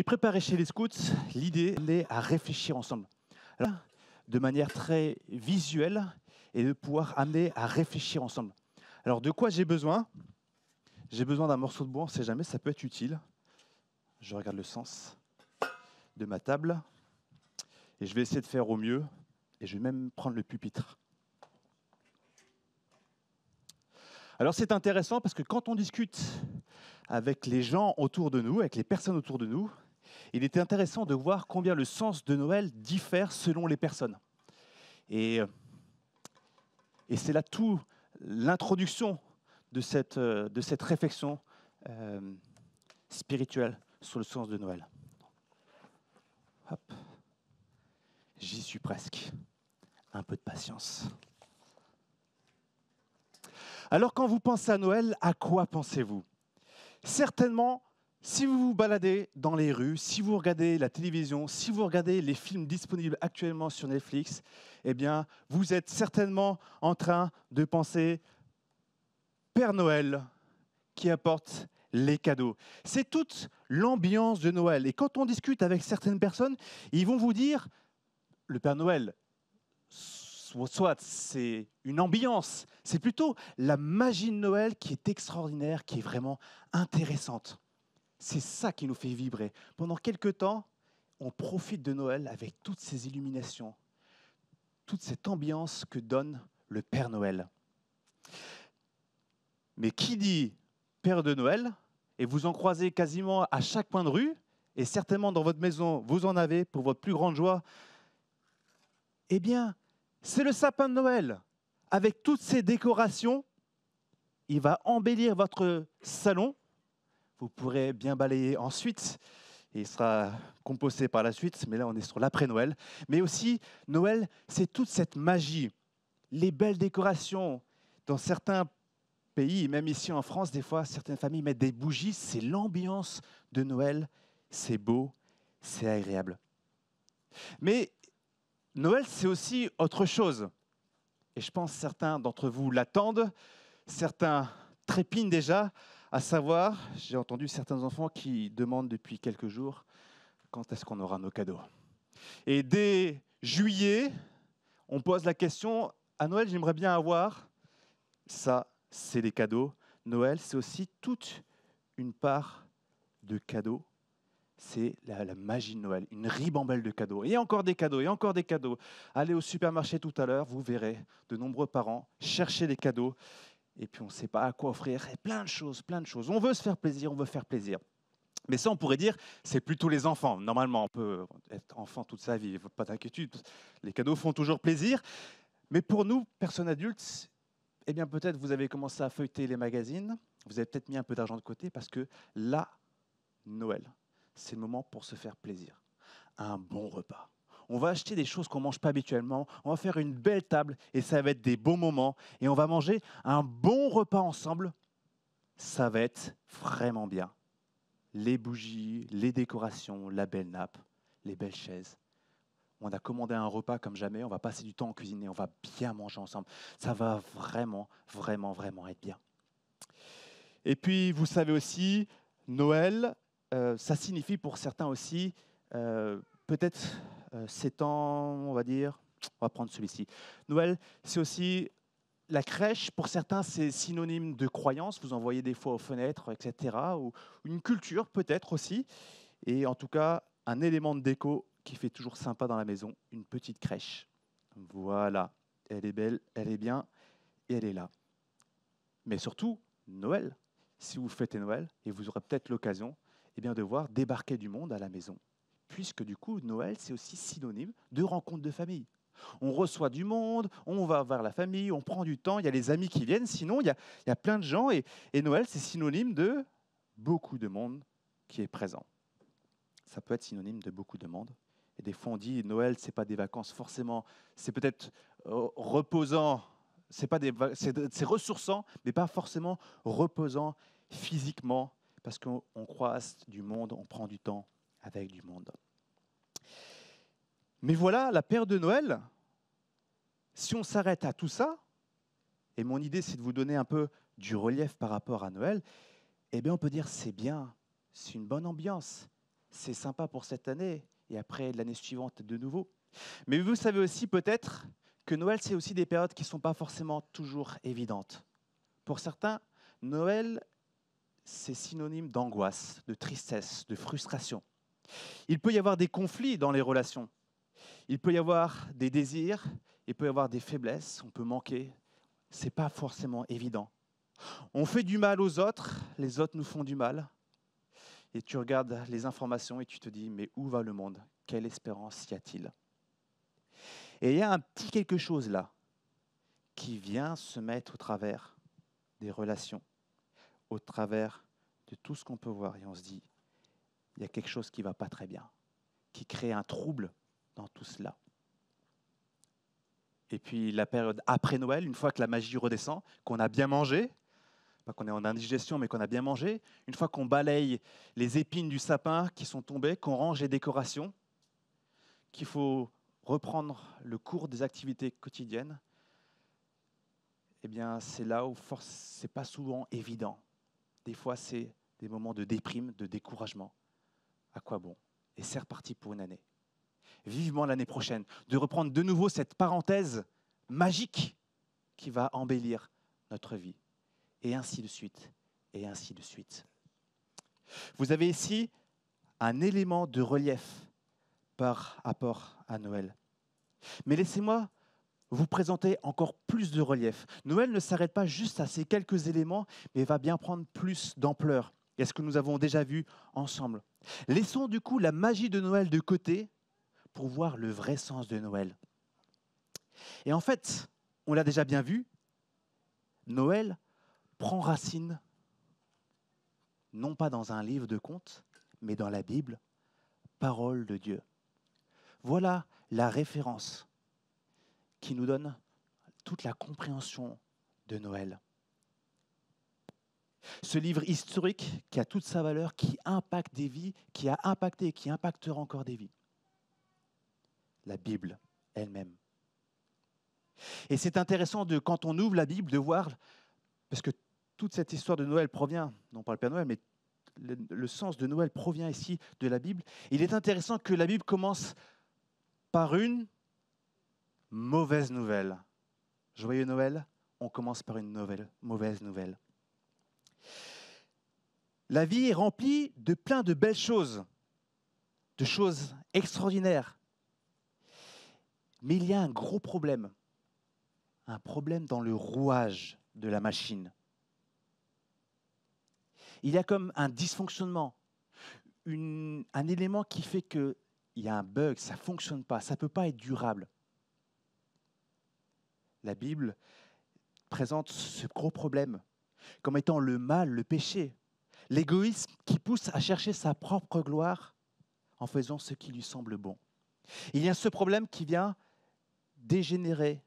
préparé chez les scouts, l'idée est à réfléchir ensemble. Alors, de manière très visuelle et de pouvoir amener à réfléchir ensemble. Alors, de quoi j'ai besoin? J'ai besoin d'un morceau de bois, on ne sait jamais, ça peut être utile. Je regarde le sens de ma table et je vais essayer de faire au mieux et je vais même prendre le pupitre. Alors, c'est intéressant parce que quand on discute avec les gens autour de nous, avec les personnes autour de nous, il était intéressant de voir combien le sens de Noël diffère selon les personnes. Et c'est là tout l'introduction de cette réflexion spirituelle sur le sens de Noël. Hop. J'y suis presque. Un peu de patience. Alors, quand vous pensez à Noël, à quoi pensez-vous? Certainement, si vous vous baladez dans les rues, si vous regardez la télévision, si vous regardez les films disponibles actuellement sur Netflix, eh bien, vous êtes certainement en train de penser Père Noël qui apporte les cadeaux. C'est toute l'ambiance de Noël. Et quand on discute avec certaines personnes, ils vont vous dire, le Père Noël, soit c'est une ambiance, c'est plutôt la magie de Noël qui est extraordinaire, qui est vraiment intéressante. C'est ça qui nous fait vibrer. Pendant quelque temps, on profite de Noël avec toutes ces illuminations, toute cette ambiance que donne le Père Noël. Mais qui dit Père de Noël, et vous en croisez quasiment à chaque coin de rue, et certainement dans votre maison, vous en avez pour votre plus grande joie, eh bien, c'est le sapin de Noël. Avec toutes ces décorations, il va embellir votre salon. Vous pourrez bien balayer ensuite, et il sera composté par la suite, mais là on est sur l'après-Noël. Mais aussi, Noël, c'est toute cette magie, les belles décorations. Dans certains pays, même ici en France, des fois, certaines familles mettent des bougies, c'est l'ambiance de Noël, c'est beau, c'est agréable. Mais Noël, c'est aussi autre chose. Et je pense que certains d'entre vous l'attendent, certains trépignent déjà, à savoir, j'ai entendu certains enfants qui demandent depuis quelques jours quand est-ce qu'on aura nos cadeaux. Et dès juillet, on pose la question, à Noël, j'aimerais bien avoir ça, c'est les cadeaux. Noël, c'est aussi toute une part de cadeaux. C'est la magie de Noël, une ribambelle de cadeaux. Et encore des cadeaux, et encore des cadeaux. Allez au supermarché tout à l'heure, vous verrez de nombreux parents chercher les cadeaux. Et puis on ne sait pas à quoi offrir. Et plein de choses, plein de choses. On veut se faire plaisir, on veut faire plaisir. Mais ça, on pourrait dire, c'est plutôt les enfants. Normalement, on peut être enfant toute sa vie, pas d'inquiétude. Les cadeaux font toujours plaisir. Mais pour nous, personnes adultes, eh bien peut-être vous avez commencé à feuilleter les magazines, vous avez peut-être mis un peu d'argent de côté parce que là, Noël, c'est le moment pour se faire plaisir. Un bon repas. On va acheter des choses qu'on ne mange pas habituellement, on va faire une belle table et ça va être des beaux moments et on va manger un bon repas ensemble. Ça va être vraiment bien. Les bougies, les décorations, la belle nappe, les belles chaises. On a commandé un repas comme jamais, on va passer du temps en cuisine, on va bien manger ensemble. Ça va vraiment, vraiment, vraiment être bien. Et puis, vous savez aussi, Noël, ça signifie pour certains aussi, peut-être 7 ans, on va dire, on va prendre celui-ci. Noël, c'est aussi la crèche, pour certains, c'est synonyme de croyance, vous en voyez des fois aux fenêtres, etc., ou une culture peut-être aussi, et en tout cas, un élément de déco qui fait toujours sympa dans la maison, une petite crèche. Voilà, elle est belle, elle est bien, et elle est là. Mais surtout, Noël. Si vous fêtez Noël, et vous aurez peut-être l'occasion eh bien, de voir débarquer du monde à la maison. Puisque du coup, Noël, c'est aussi synonyme de rencontre de famille. On reçoit du monde, on va vers la famille, on prend du temps, il y a les amis qui viennent, sinon il y a plein de gens, et Noël, c'est synonyme de beaucoup de monde qui est présent. Ça peut être synonyme de beaucoup de monde. Et des fois, on dit Noël, ce n'est pas des vacances forcément, c'est peut-être reposant, c'est ressourçant, mais pas forcément reposant physiquement, parce qu'on croise du monde, on prend du temps avec du monde. Mais voilà, la période de Noël, si on s'arrête à tout ça, et mon idée c'est de vous donner un peu du relief par rapport à Noël, eh bien on peut dire c'est bien, c'est une bonne ambiance, c'est sympa pour cette année, et après l'année suivante de nouveau. Mais vous savez aussi peut-être que Noël, c'est aussi des périodes qui ne sont pas forcément toujours évidentes. Pour certains, Noël, c'est synonyme d'angoisse, de tristesse, de frustration. Il peut y avoir des conflits dans les relations. Il peut y avoir des désirs, il peut y avoir des faiblesses, on peut manquer. Ce n'est pas forcément évident. On fait du mal aux autres, les autres nous font du mal. Et tu regardes les informations et tu te dis, mais où va le monde? Quelle espérance y a-t-il? Et il y a un petit quelque chose là qui vient se mettre au travers des relations, au travers de tout ce qu'on peut voir. Et on se dit, il y a quelque chose qui ne va pas très bien, qui crée un trouble dans tout cela. Et puis la période après Noël, une fois que la magie redescend, qu'on a bien mangé, pas qu'on est en indigestion, mais qu'on a bien mangé, une fois qu'on balaye les épines du sapin qui sont tombées, qu'on range les décorations, qu'il faut reprendre le cours des activités quotidiennes, eh bien c'est là où c'est pas souvent évident. Des fois, c'est des moments de déprime, de découragement. À quoi bon? Et c'est reparti pour une année. Vivement l'année prochaine, de reprendre de nouveau cette parenthèse magique qui va embellir notre vie. Et ainsi de suite, et ainsi de suite. Vous avez ici un élément de relief par rapport à Noël. Mais laissez-moi vous présenter encore plus de relief. Noël ne s'arrête pas juste à ces quelques éléments, mais va bien prendre plus d'ampleur. Et ce que nous avons déjà vu ensemble. Laissons du coup la magie de Noël de côté pour voir le vrai sens de Noël. Et en fait, on l'a déjà bien vu, Noël prend racine non pas dans un livre de contes, mais dans la Bible, parole de Dieu. Voilà la référence qui nous donne toute la compréhension de Noël. Ce livre historique qui a toute sa valeur, qui impacte des vies, qui a impacté et qui impactera encore des vies. La Bible elle-même. Et c'est intéressant quand on ouvre la Bible de voir, parce que toute cette histoire de Noël provient, non pas le Père Noël, mais le sens de Noël provient ici de la Bible. Il est intéressant que la Bible commence par une mauvaise nouvelle. Joyeux Noël, on commence par une mauvaise nouvelle. La vie est remplie de plein de belles choses, de choses extraordinaires. Mais il y a un gros problème dans le rouage de la machine. Il y a comme un dysfonctionnement, un élément qui fait qu'il y a un bug, ça ne fonctionne pas, ça ne peut pas être durable. La Bible présente ce gros problème comme étant le mal, le péché, l'égoïsme qui pousse à chercher sa propre gloire en faisant ce qui lui semble bon. Il y a ce problème qui vient dégénérer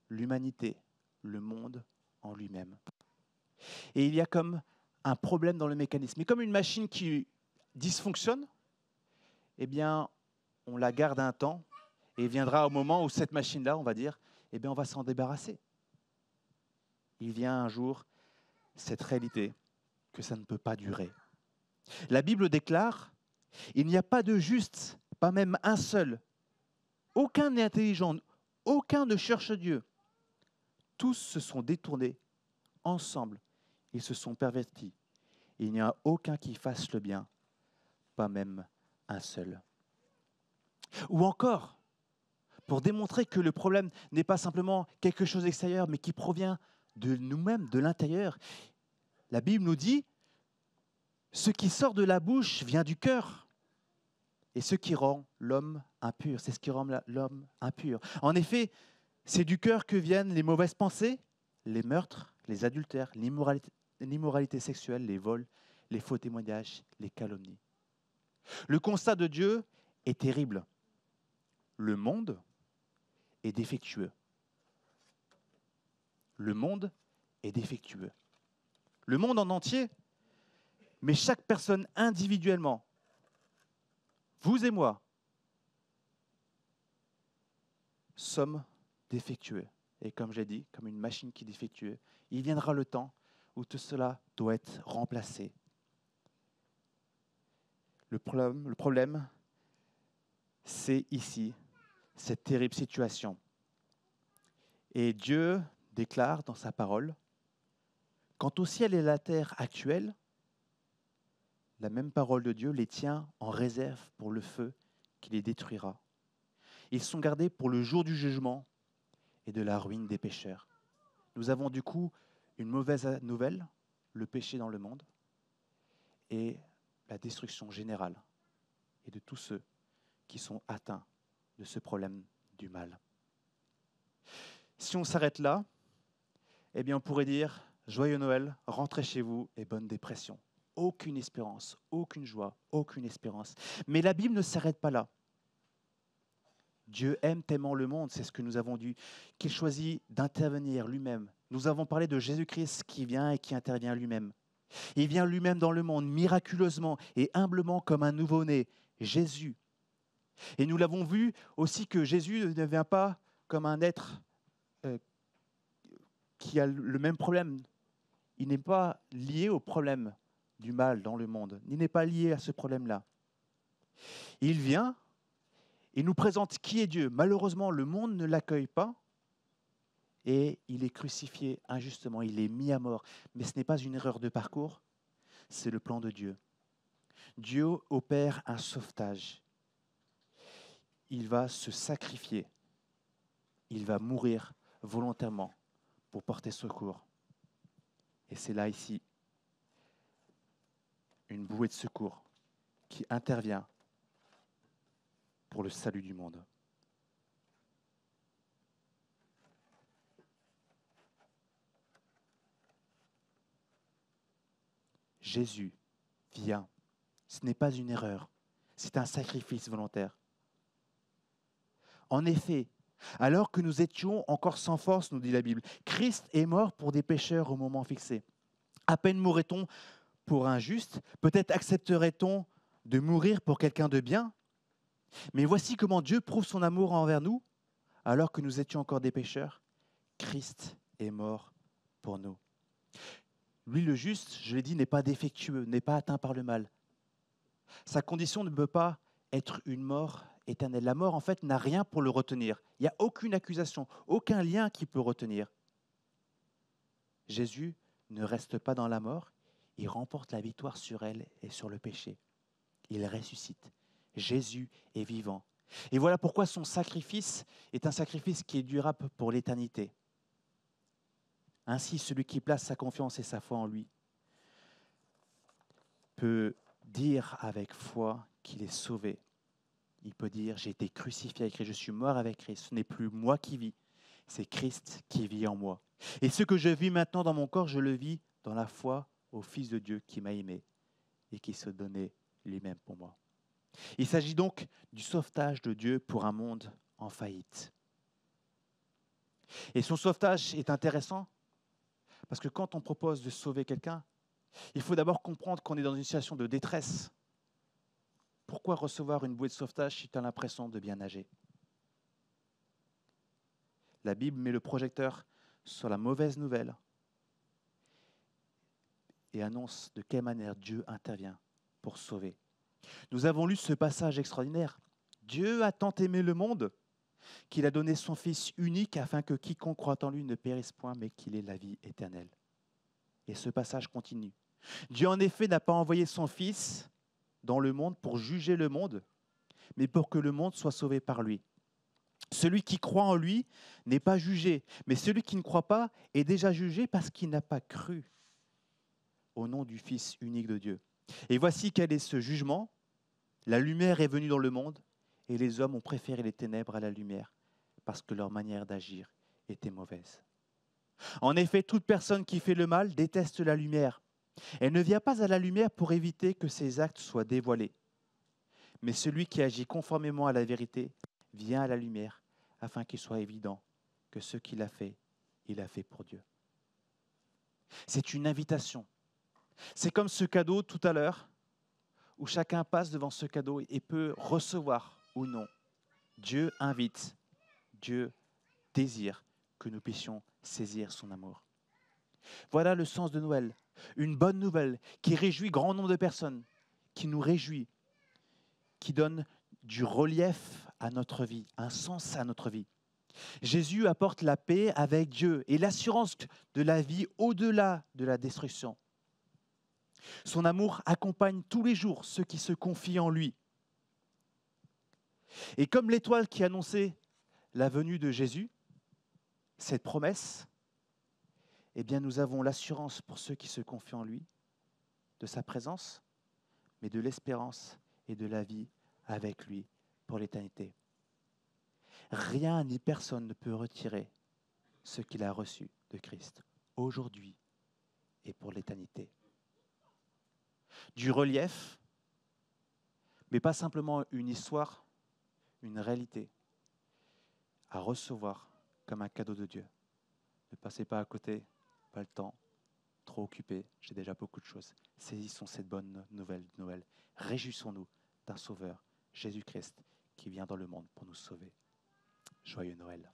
l'humanité, le monde en lui-même. Et il y a comme un problème dans le mécanisme. Et comme une machine qui dysfonctionne, eh bien, on la garde un temps et viendra au moment où cette machine-là, on va dire, eh bien, on va s'en débarrasser. Il vient un jour cette réalité que ça ne peut pas durer. La Bible déclare, il n'y a pas de juste, pas même un seul. Aucun n'est intelligent, aucun ne cherche Dieu. Tous se sont détournés ensemble, ils se sont pervertis. Il n'y a aucun qui fasse le bien, pas même un seul. Ou encore, pour démontrer que le problème n'est pas simplement quelque chose d'extérieur, mais qui provient de nous-mêmes, de l'intérieur, la Bible nous dit, ce qui sort de la bouche vient du cœur, et ce qui rend l'homme impur, c'est ce qui rend l'homme impur. En effet, c'est du cœur que viennent les mauvaises pensées, les meurtres, les adultères, l'immoralité sexuelle, les vols, les faux témoignages, les calomnies. Le constat de Dieu est terrible. Le monde est défectueux. Le monde est défectueux. Le monde en entier, mais chaque personne individuellement, vous et moi, sommes défectueux. Et comme j'ai dit, comme une machine qui est défectueuse, il viendra le temps où tout cela doit être remplacé. Le problème, c'est ici, cette terrible situation. Et Dieu déclare dans sa parole, « Quant au ciel et la terre actuels, la même parole de Dieu les tient en réserve pour le feu qui les détruira. Ils sont gardés pour le jour du jugement et de la ruine des pécheurs. » Nous avons du coup une mauvaise nouvelle, le péché dans le monde et la destruction générale et de tous ceux qui sont atteints de ce problème du mal. Si on s'arrête là, eh bien on pourrait dire joyeux Noël, rentrez chez vous et bonne dépression. Aucune espérance, aucune joie, aucune espérance. Mais la Bible ne s'arrête pas là. Dieu aime tellement le monde, c'est ce que nous avons dit, qu'il choisit d'intervenir lui-même. Nous avons parlé de Jésus-Christ qui vient et qui intervient lui-même. Il vient lui-même dans le monde miraculeusement et humblement comme un nouveau-né, Jésus. Et nous l'avons vu aussi que Jésus ne vient pas comme un être qui a le même problème. Il n'est pas lié au problème du mal dans le monde. Il n'est pas lié à ce problème-là. Il vient et nous présente qui est Dieu. Malheureusement, le monde ne l'accueille pas et il est crucifié injustement. Il est mis à mort. Mais ce n'est pas une erreur de parcours, c'est le plan de Dieu. Dieu opère un sauvetage. Il va se sacrifier. Il va mourir volontairement pour porter secours. Et c'est là, ici, une bouée de secours qui intervient pour le salut du monde. Jésus vient. Ce n'est pas une erreur, c'est un sacrifice volontaire. En effet, alors que nous étions encore sans force, nous dit la Bible, Christ est mort pour des pécheurs au moment fixé. À peine mourrait-on pour un juste, peut-être accepterait-on de mourir pour quelqu'un de bien. Mais voici comment Dieu prouve son amour envers nous, alors que nous étions encore des pécheurs. Christ est mort pour nous. Lui, le juste, je l'ai dit, n'est pas défectueux, n'est pas atteint par le mal. Sa condition ne peut pas être une mort éternelle. La mort, en fait, n'a rien pour le retenir. Il n'y a aucune accusation, aucun lien qui peut retenir. Jésus ne reste pas dans la mort, il remporte la victoire sur elle et sur le péché. Il ressuscite. Jésus est vivant. Et voilà pourquoi son sacrifice est un sacrifice qui est durable pour l'éternité. Ainsi, celui qui place sa confiance et sa foi en lui peut dire avec foi qu'il est sauvé. Il peut dire, j'ai été crucifié avec Christ, je suis mort avec Christ. Ce n'est plus moi qui vis, c'est Christ qui vit en moi. Et ce que je vis maintenant dans mon corps, je le vis dans la foi au Fils de Dieu qui m'a aimé et qui se donnait lui-même pour moi. Il s'agit donc du sauvetage de Dieu pour un monde en faillite. Et son sauvetage est intéressant parce que quand on propose de sauver quelqu'un, il faut d'abord comprendre qu'on est dans une situation de détresse. Pourquoi recevoir une bouée de sauvetage si tu as l'impression de bien nager ? La Bible met le projecteur sur la mauvaise nouvelle et annonce de quelle manière Dieu intervient pour sauver. Nous avons lu ce passage extraordinaire. Dieu a tant aimé le monde qu'il a donné son Fils unique afin que quiconque croit en lui ne périsse point, mais qu'il ait la vie éternelle. Et ce passage continue. Dieu, en effet, n'a pas envoyé son Fils dans le monde pour juger le monde, mais pour que le monde soit sauvé par lui. Celui qui croit en lui n'est pas jugé, mais celui qui ne croit pas est déjà jugé parce qu'il n'a pas cru au nom du Fils unique de Dieu. Et voici quel est ce jugement. La lumière est venue dans le monde et les hommes ont préféré les ténèbres à la lumière parce que leur manière d'agir était mauvaise. En effet, toute personne qui fait le mal déteste la lumière. Elle ne vient pas à la lumière pour éviter que ses actes soient dévoilés. Mais celui qui agit conformément à la vérité vient à la lumière afin qu'il soit évident que ce qu'il a fait, il a fait pour Dieu. C'est une invitation. C'est comme ce cadeau tout à l'heure où chacun passe devant ce cadeau et peut recevoir ou non. Dieu invite, Dieu désire que nous puissions saisir son amour. Voilà le sens de Noël, une bonne nouvelle qui réjouit grand nombre de personnes, qui nous réjouit. qui donne du relief à notre vie, un sens à notre vie. Jésus apporte la paix avec Dieu et l'assurance de la vie au-delà de la destruction. Son amour accompagne tous les jours ceux qui se confient en lui. Et comme l'étoile qui annonçait la venue de Jésus, cette promesse, eh bien nous avons l'assurance pour ceux qui se confient en lui, de sa présence, mais de l'espérance et de la vie avec lui pour l'éternité. Rien ni personne ne peut retirer ce qu'il a reçu de Christ aujourd'hui et pour l'éternité. Du relief, mais pas simplement une histoire, une réalité à recevoir comme un cadeau de Dieu. Ne passez pas à côté, pas le temps, trop occupé, j'ai déjà beaucoup de choses. Saisissons cette bonne nouvelle de Noël. Réjouissons-nous d'un Sauveur, Jésus-Christ, qui vient dans le monde pour nous sauver. Joyeux Noël.